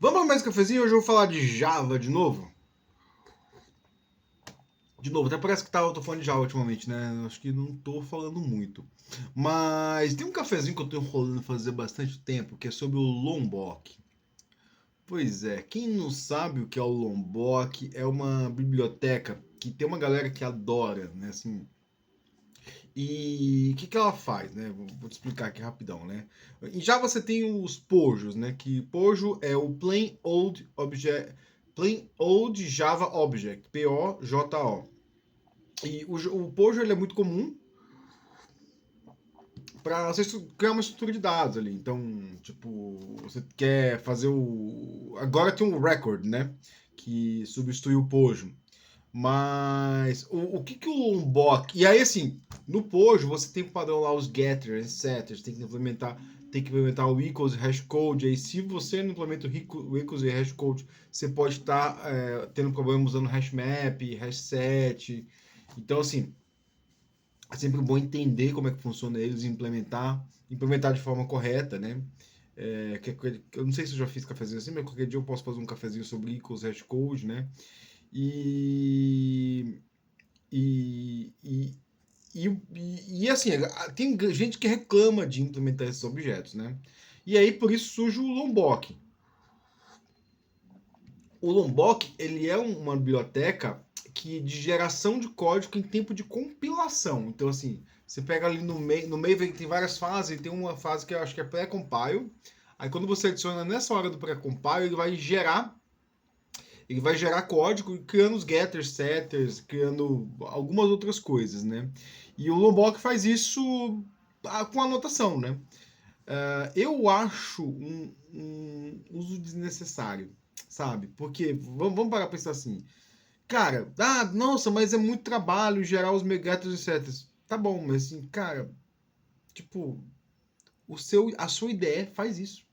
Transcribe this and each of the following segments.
Vamos para mais um cafezinho? Hoje eu vou falar de Java de novo. De novo, até parece que eu tô falando de Java ultimamente, né? Acho que não tô falando muito. Mas tem um cafezinho que eu tô enrolando fazer bastante tempo, que é sobre o Lombok. Pois é, quem não sabe o que é o Lombok, é uma biblioteca que tem uma galera que adora, né? Assim, e o que ela faz, né? Vou te explicar aqui rapidão, né? Em Java você tem os POJOs, né? Que POJO é o Plain Old Java Object, POJO. E o POJO ele é muito comum para você criar uma estrutura de dados ali. Então, tipo, você quer fazer o. Agora tem um record, né? Que substitui o POJO. Mas o que o Lombok. E aí, assim, no Pojo você tem o padrão lá, os getters, setters, tem que implementar o equals e hashcode. Aí, se você não implementa o equals e hashcode, você pode estar tendo problema usando hashmap, hashset. Então, assim, é sempre bom entender como é que funciona eles e implementar de forma correta, né? Eu não sei se eu já fiz cafezinho assim, mas qualquer dia eu posso fazer um cafezinho sobre equals, hashcode, né? E, e, e, e assim, tem gente que reclama de implementar esses objetos, né? E aí por isso surge o Lombok. O Lombok ele é uma biblioteca que de geração de código em tempo de compilação. Então assim, você pega ali no meio tem várias fases, tem uma fase que eu acho que é pré-compile. Aí quando você adiciona nessa hora do pré-compile, ele vai gerar código criando os getters, setters, criando algumas outras coisas, né? E o Lombok faz isso com anotação, né? Eu acho um uso desnecessário, sabe? Porque vamos parar pra pensar assim, cara, nossa, mas é muito trabalho gerar os getters e setters. Tá bom, mas assim, cara, tipo, a sua ideia faz isso.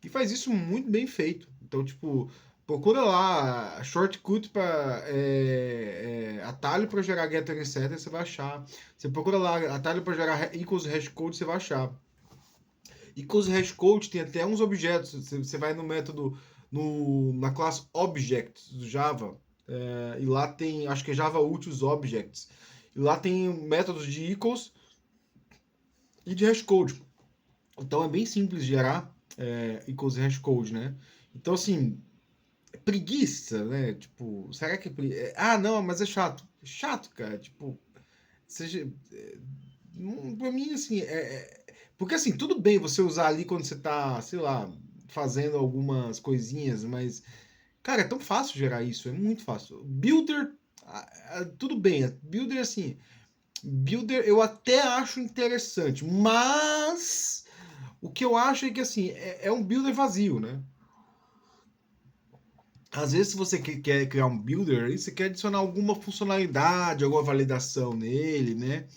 E faz isso muito bem feito. Então, tipo, procura lá shortcut para atalho para gerar getter e setter, você vai achar. Você procura lá atalho para gerar equals hashcode, você vai achar. Equals hashcode tem até uns objetos. Você vai no método na classe objects do Java e lá tem, acho que é Java Utils Objects. E lá tem métodos de equals e de hashcode. Então é bem simples de gerar equals e hashcode, né? Então, assim, preguiça, né? Tipo, será que não, mas é chato. Chato, cara. Tipo, seja. Pra mim, assim, porque assim, tudo bem você usar ali quando você tá, sei lá, fazendo algumas coisinhas, mas, cara, é tão fácil gerar isso, é muito fácil. Builder, tudo bem, Builder, assim, Builder eu até acho interessante, mas o que eu acho é que, assim, é um builder vazio, né? Às vezes, se você quer criar um builder, aí você quer adicionar alguma funcionalidade, alguma validação nele, né?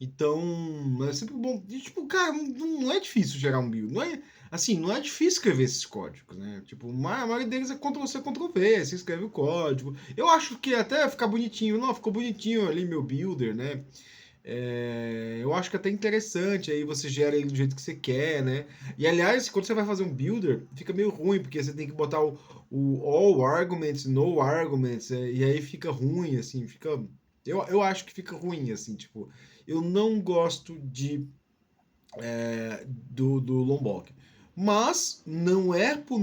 Então, é sempre bom. E, tipo, cara, não é difícil gerar um build. Não é, assim, não é difícil escrever esses códigos, né? Tipo, a maioria deles é Ctrl-C, Ctrl-V, você escreve o código. Eu acho que até ficar bonitinho. Não, ficou bonitinho ali meu builder, né? Eu acho que é até interessante, aí você gera ele do jeito que você quer, né? E aliás, quando você vai fazer um builder, fica meio ruim, porque você tem que botar o all arguments, no arguments, e aí fica ruim, assim, fica. Eu acho que fica ruim, assim, tipo, eu não gosto do Lombok. Mas não é por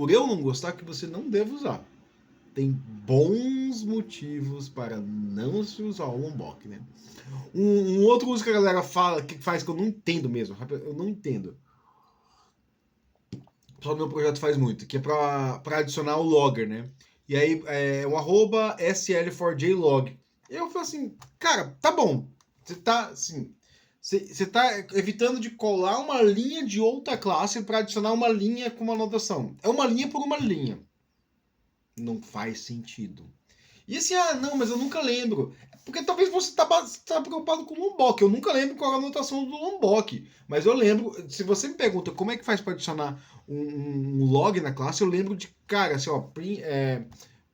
eu não gostar que você não deve usar. Tem bons motivos para não se usar o Lombok, né? Um outro uso que a galera fala, que faz que eu não entendo mesmo, eu não entendo. Só o meu projeto faz muito, que é para adicionar o logger, né? E aí é o arroba sl4jlog. Eu falo assim, cara, tá bom. Você tá assim, você tá evitando de colar uma linha de outra classe para adicionar uma linha com uma anotação. É uma linha por uma linha. Não faz sentido. E assim, não, mas eu nunca lembro. Porque talvez você tá preocupado com o Lombok. Eu nunca lembro qual é a anotação do Lombok. Mas eu lembro, se você me pergunta como é que faz para adicionar um log na classe, eu lembro de, cara, assim, ó,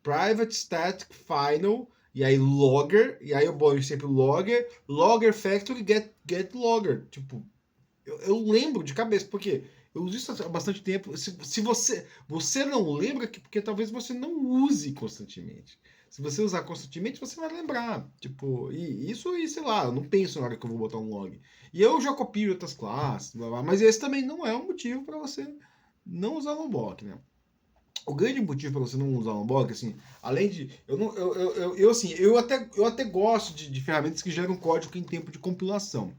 private static final, e aí logger, e aí eu boto sempre logger factory get logger. Tipo, eu lembro de cabeça, porque Eu uso isso há bastante tempo. Se você não lembra, porque talvez você não use constantemente. Se você usar constantemente, você vai lembrar. Tipo, e isso aí, sei lá, eu não penso na hora que eu vou botar um log. E eu já copio outras classes, blá, blá, mas esse também não é um motivo para você não usar Lombok, né? O grande motivo para você não usar Lombok, assim, além de. Eu, não, assim, eu até gosto de ferramentas que geram código em tempo de compilação.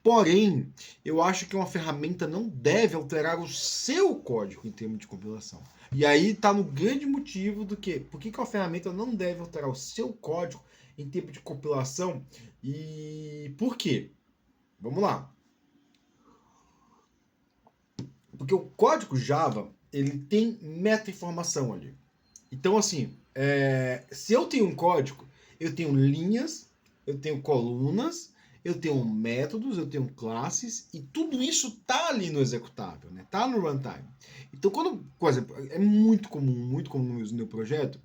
Porém, eu acho que uma ferramenta não deve alterar o seu código em termos de compilação. E aí está no grande motivo do que, por que uma ferramenta não deve alterar o seu código em tempo de compilação e por quê? Vamos lá. Porque o código Java, ele tem meta-informação ali. Então, assim, se eu tenho um código, eu tenho linhas, eu tenho colunas, eu tenho métodos, eu tenho classes, e tudo isso tá ali no executável, né? Tá no runtime. Então, quando, por exemplo, é muito comum no meu projeto,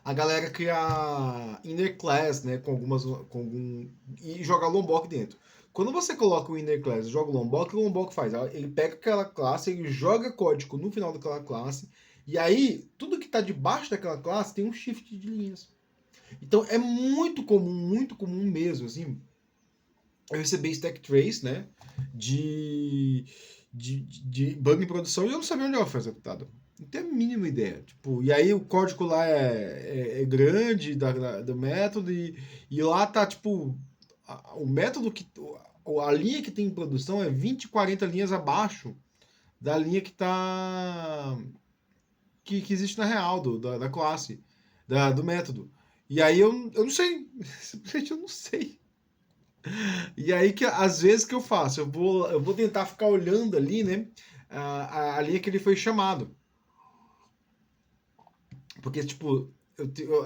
a galera criar inner class, né, e jogar Lombok dentro. Quando você coloca o inner class e joga o Lombok faz? Ele pega aquela classe, ele joga código no final daquela classe, e aí tudo que está debaixo daquela classe tem um shift de linhas. Então é muito comum mesmo, assim, eu recebi stack trace, né, de bug em produção e eu não sabia onde ela foi executada. Não tenho a mínima ideia. Tipo, e aí o código lá é grande do método e lá tá, tipo, o método que. A linha que tem em produção é 20, 40 linhas abaixo da linha que tá. Que existe na real, da classe, do método. E aí eu não sei. Simplesmente eu não sei. E aí que às vezes que eu faço, eu vou tentar ficar olhando ali, né? A linha que ele foi chamado. Porque, tipo,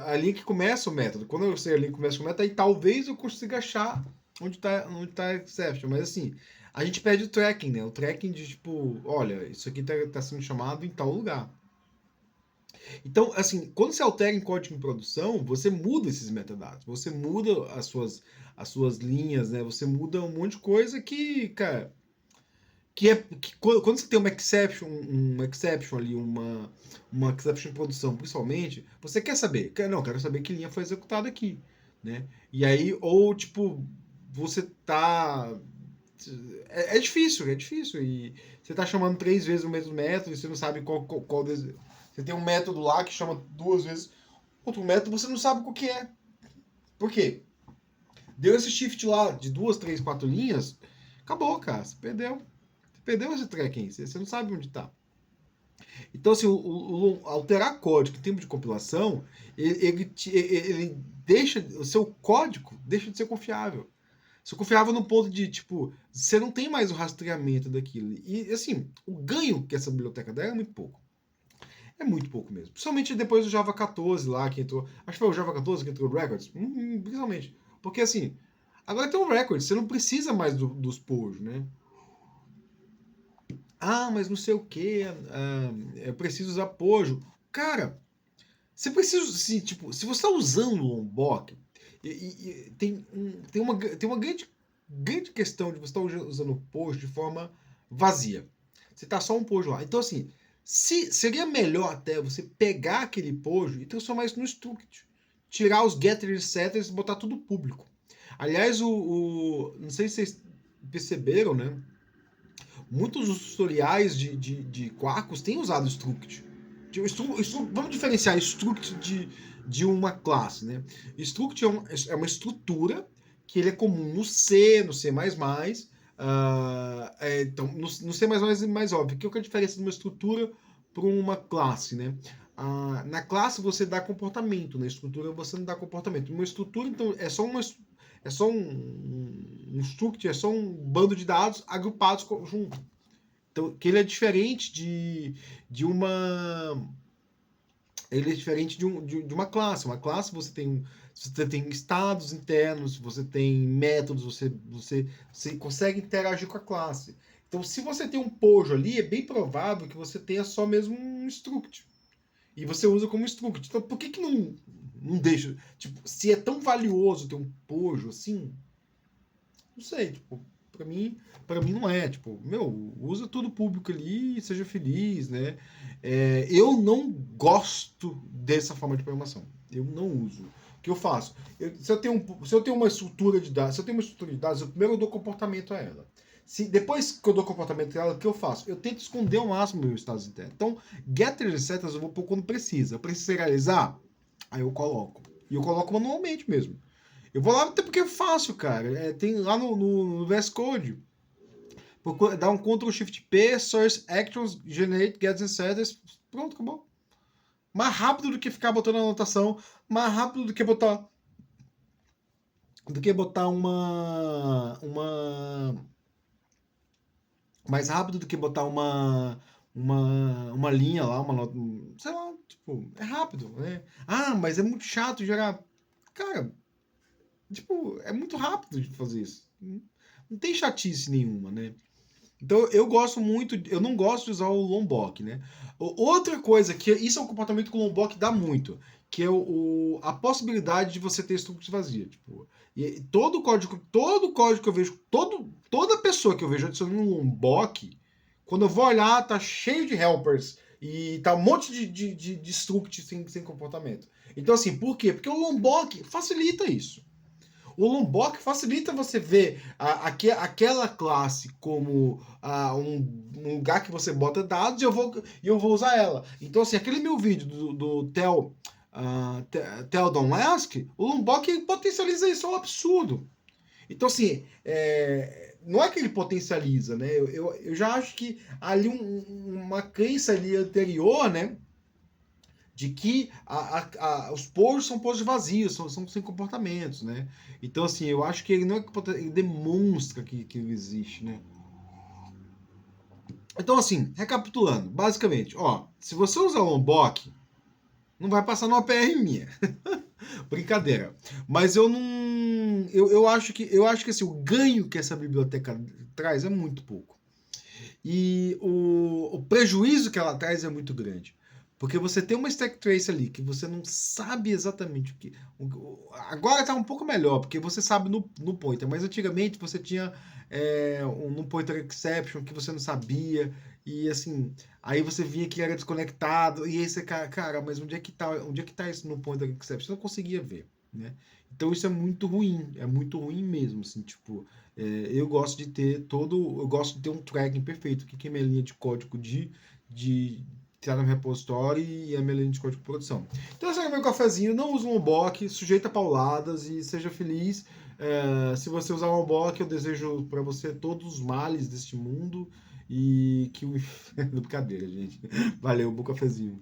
a linha que começa o método. Quando eu sei a linha que começa o método, aí talvez eu consiga achar onde tá a exception. Mas assim, a gente pede o tracking, né? O tracking de tipo, olha, isso aqui tá sendo chamado em tal lugar. Então, assim, quando você altera em código em produção, você muda esses metadados, você muda as suas linhas, né? Você muda um monte de coisa que, cara, quando você tem uma exception ali, uma exception em produção, principalmente, você quer saber, quero saber que linha foi executada aqui, né? E aí, ou tipo, você tá é difícil, é difícil. E você tá chamando 3 vezes o mesmo método e você não sabe qual você tem um método lá que chama 2 vezes outro método, você não sabe qual que é. Por quê? Deu esse shift lá de 2, 3, 4 linhas, acabou, cara. Você perdeu. Você perdeu esse tracking. Você não sabe onde tá. Então, assim, alterar código em tempo de compilação, ele deixa. O seu código deixa de ser confiável. Você confiava no ponto de, tipo, você não tem mais o rastreamento daquilo. E, assim, o ganho que essa biblioteca dá é muito pouco. É muito pouco mesmo. Principalmente depois do Java 14 lá, que entrou. Acho que foi o Java 14 que entrou o Records. Principalmente. Porque, assim, agora tem um Records, você não precisa mais dos POJ, né? Ah, mas não sei o que, eu preciso usar Pojo. Cara, você precisa, assim, tipo, se você está usando o Lombok, tem uma grande questão de você estar usando o Pojo de forma vazia. Você tá só um Pojo lá. Então, assim, seria melhor até você pegar aquele Pojo e transformar isso no struct. Tirar os getters e setters e botar tudo público. Aliás, não sei se vocês perceberam, né? Muitos dos tutoriais de Quarkus têm usado struct. Vamos diferenciar struct de uma classe, né? Struct é uma estrutura que ele é comum no C, no C++. Então, no C++ é mais óbvio. O que é a diferença de uma estrutura para uma classe, né? Na classe você dá comportamento, na estrutura você não dá comportamento. Uma estrutura, então, é só um struct, é só um bando de dados agrupados junto. Então, que ele é diferente de uma. Ele é diferente de uma classe. Uma classe você tem estados internos, você tem métodos, você consegue interagir com a classe. Então, se você tem um pojo ali, é bem provável que você tenha só mesmo um struct. E você usa como struct. Então, por que não deixa? Tipo, se é tão valioso ter um pojo assim, não sei, tipo, para mim não é. Tipo, meu, usa tudo público ali e seja feliz, né? Eu não gosto dessa forma de programação. Eu não uso. O que eu faço? Se eu tenho uma estrutura de dados, eu primeiro dou comportamento a ela. Depois que eu dou comportamento a ela, o que eu faço? Eu tento esconder ao máximo meus estados internos. Então, getters e setters eu vou pôr quando precisa. Eu preciso serializar? Aí eu coloco. E eu coloco manualmente mesmo. Eu vou lá até porque é fácil, cara. Tem lá no VS Code. Dá um Ctrl Shift P, Source Actions, Generate, Gets and Setters. Pronto, acabou. Mais rápido do que ficar botando anotação. Mais rápido do que botar. Mais rápido do que botar uma linha lá, uma nota. Sei lá, tipo, é rápido, né? Ah, mas é muito chato gerar. Cara, tipo, é muito rápido de fazer isso. Não tem chatice nenhuma, né? Então eu gosto muito, eu não gosto de usar o Lombok, né? Outra coisa que isso é um comportamento que o Lombok dá muito, que é a possibilidade de você ter struct vazia, tipo, e todo código que eu vejo, toda pessoa que eu vejo adicionando um Lombok, quando eu vou olhar, tá cheio de helpers e tá um monte de struct sem comportamento. Então assim, por quê? Porque o Lombok facilita isso. O Lombok facilita você ver aquela classe como um lugar que você bota dados e eu vou usar ela. Então, assim, aquele meu vídeo do Tell Don't Ask, o Lombok potencializa isso ao absurdo. Então, assim, não é que ele potencializa, né? Eu já acho que ali uma crença ali anterior, né? De que os posts são posts vazios, são sem comportamentos, né? Então, assim, eu acho que ele não é que ele demonstra que ele existe, né? Então, assim, recapitulando, basicamente, ó, se você usar o Lombok, não vai passar numa PR minha. Brincadeira. Mas eu não. Eu acho que assim, o ganho que essa biblioteca traz é muito pouco. E o prejuízo que ela traz é muito grande. Porque você tem uma stack trace ali que você não sabe exatamente o que. Agora está um pouco melhor, porque você sabe no pointer, mas antigamente você tinha no pointer exception que você não sabia, e assim, aí você via que era desconectado, e aí você, cara, mas onde é que tá isso no pointer exception? Você não conseguia ver, né? Então isso é muito ruim mesmo, assim, tipo, eu gosto de ter eu gosto de ter um tracking perfeito, que é a minha linha de código de estar no repositório e a minha linha de código de produção. Então esse é o meu cafezinho, não use um Lombok, sujeita pauladas e seja feliz. Se você usar um Lombok, eu desejo para você todos os males deste mundo e que o inferno... Brincadeira, gente. Valeu, bom cafezinho.